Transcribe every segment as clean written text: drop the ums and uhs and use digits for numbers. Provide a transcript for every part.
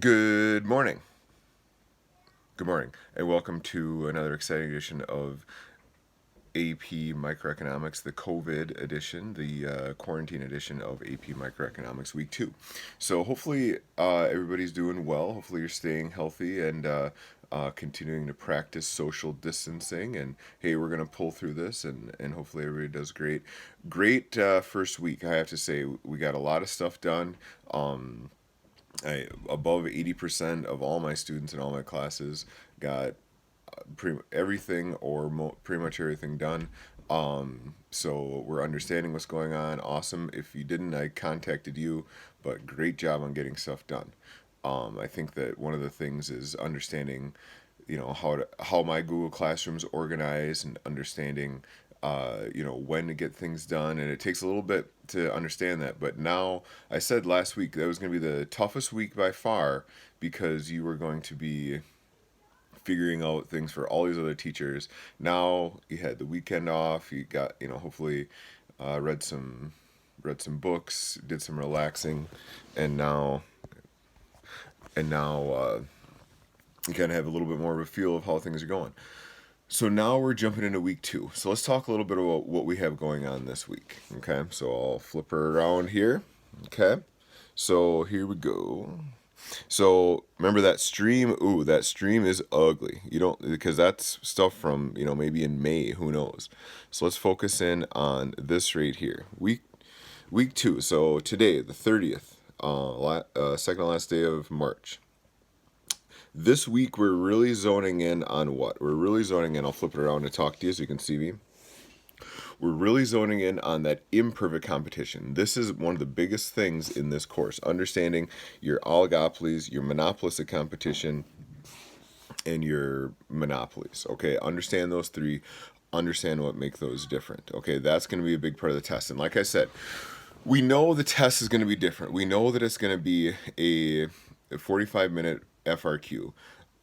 Good morning. Good morning, and welcome to another exciting edition of AP Microeconomics, the COVID edition, the quarantine edition of AP Microeconomics Week 2. So, hopefully, everybody's doing well. Hopefully, you're staying healthy and continuing to practice social distancing. And hey, we're going to pull through this, and hopefully, everybody does great. Great first week, I have to say. We got a lot of stuff done. Above 80% of all my students in all my classes got everything or pretty much everything done. So we're understanding what's going on. Awesome. If you didn't, I contacted you, but great job on getting stuff done. I think that one of the things is understanding, how my Google Classroom's organized and understanding, when to get things done. And it takes a little bit to understand that. But now, I said last week that was going to be the toughest week by far because you were going to be figuring out things for all these other teachers. Now you had the weekend off. You got, hopefully read some books, did some relaxing, and now you kind of have a little bit more of a feel of how things are going. So now we're jumping into week 2. So let's talk a little bit about what we have going on this week. Okay, so I'll flip her around here. Okay, so here we go. So remember that stream? Ooh, that stream is ugly. You don't, because that's stuff from, maybe in May. Who knows? So let's focus in on this right here. Week 2. So today, the 30th, second to last day of March. This week we're really zoning in on what? We're really zoning in. I'll flip it around to talk to you so you can see me. We're really zoning in on that imperfect competition. This is one of the biggest things in this course. Understanding your oligopolies, your monopolistic competition, and your monopolies. Okay, understand those three. Understand what make those different. Okay, that's going to be a big part of the test. And like I said, we know the test is going to be different. We know that it's going to be a 45-minute FRQ.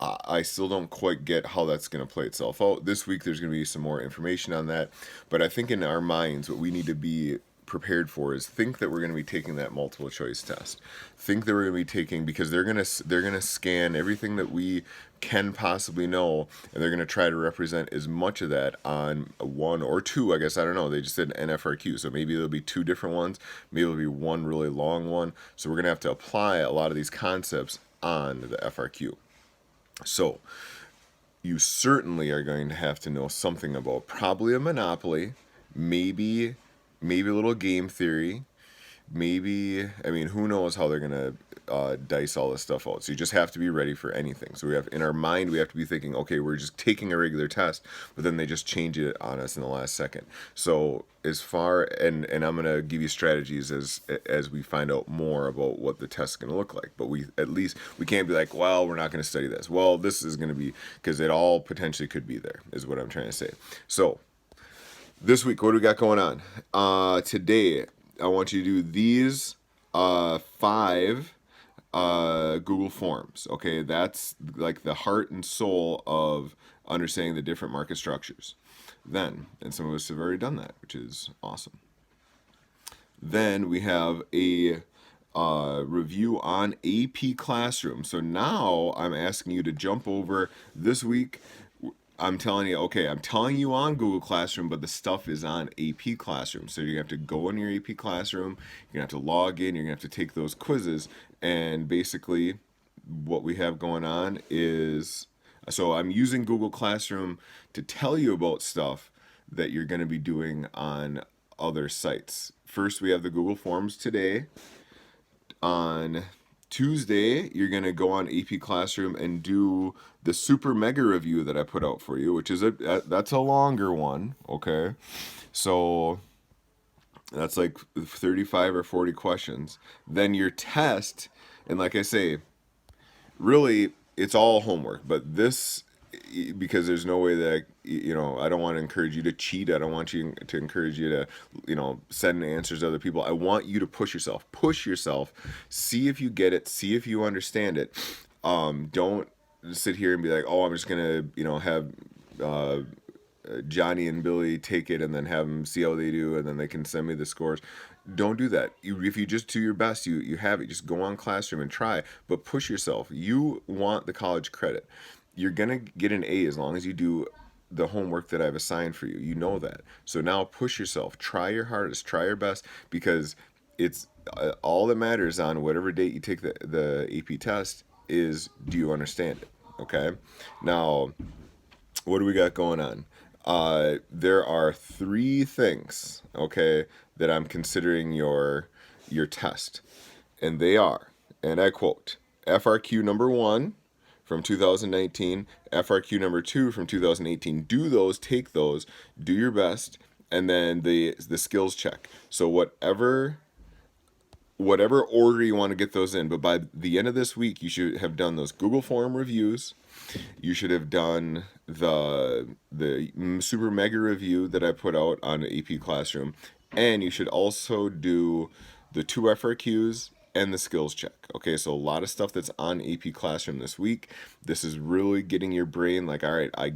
I still don't quite get how that's going to play itself out. This week there's going to be some more information on that, but I think in our minds what we need to be prepared for is think that we're going to be taking that multiple choice test. Think that we're going to be taking, because they're going to scan everything that we can possibly know, and they're going to try to represent as much of that on one or two. I guess, I don't know, they just did an NFRQ, so maybe there'll be two different ones, maybe there'll be one really long one. So we're going to have to apply a lot of these concepts on the FRQ. So you certainly are going to have to know something about probably a monopoly, maybe a little game theory, maybe, I mean, who knows how they're gonna dice all this stuff out. So you just have to be ready for anything. So we have, in our mind, we have to be thinking, okay, we're just taking a regular test, but then they just change it on us in the last second. So as far, and I'm gonna give you strategies as we find out more about what the test is gonna look like. But we, at least we can't be like, well, we're not gonna study this. Well, this is gonna be, because it all potentially could be there, is what I'm trying to say. So this week, what do we got going on? Today, I want you to do these five Google Forms. Okay, that's like the heart and soul of understanding the different market structures. Then, and some of us have already done that, which is awesome. Then we have a review on AP Classroom. So now I'm asking you to jump over this week. I'm telling you, okay, I'm telling you on Google Classroom, but the stuff is on AP Classroom. So you have to go in your AP Classroom, you're gonna have to log in, you're gonna have to take those quizzes, and basically what we have going on is, so I'm using Google Classroom to tell you about stuff that you're gonna be doing on other sites. First, we have the Google Forms today. On Tuesday, you're going to go on AP Classroom and do the super mega review that I put out for you, which is that's a longer one, okay? So that's like 35 or 40 questions. Then your test, and like I say, really it's all homework, but this, because there's no way that I don't want to encourage you to cheat. I don't want you to encourage you to send answers to other people. I want you to push yourself, see if you get it, see if you understand it. Don't sit here and be like, oh, I'm just gonna have Johnny and Billy take it and then have them see how they do, and then they can send me the scores. Don't do that. If you just do your best, you have it. Just go on Classroom and try, but push yourself. You want the college credit. You're gonna get an A as long as you do the homework that I've assigned for you. You know that. So now push yourself. Try your hardest. Try your best, because it's all that matters on whatever date you take the AP test is, do you understand it? Okay. Now, what do we got going on? There are three things, okay, that I'm considering your test, and they are, and I quote, FRQ number one from 2019, FRQ number two from 2018. Do those, take those, do your best, and then the skills check. So whatever order you want to get those in, but by the end of this week, you should have done those Google form reviews. You should have done the super mega review that I put out on AP Classroom, and you should also do the two FRQs and the skills check. Okay, so a lot of stuff that's on AP Classroom this week. This is really getting your brain like, all right, I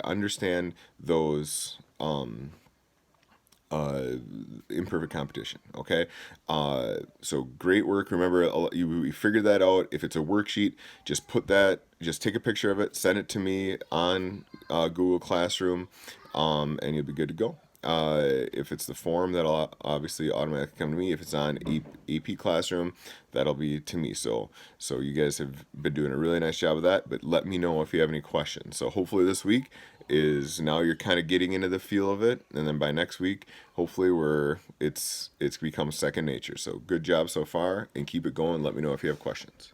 understand those imperfect competition. Okay, so great work. Remember, you figured that out. If it's a worksheet, just take a picture of it, send it to me on Google Classroom, and you'll be good to go. If it's the form, that'll obviously automatically come to me. If it's on AP Classroom, that'll be to me. So you guys have been doing a really nice job of that, but let me know if you have any questions. So hopefully this week is, now you're kind of getting into the feel of it, and then by next week, hopefully it's become second nature. So good job so far, and keep it going. Let me know if you have questions.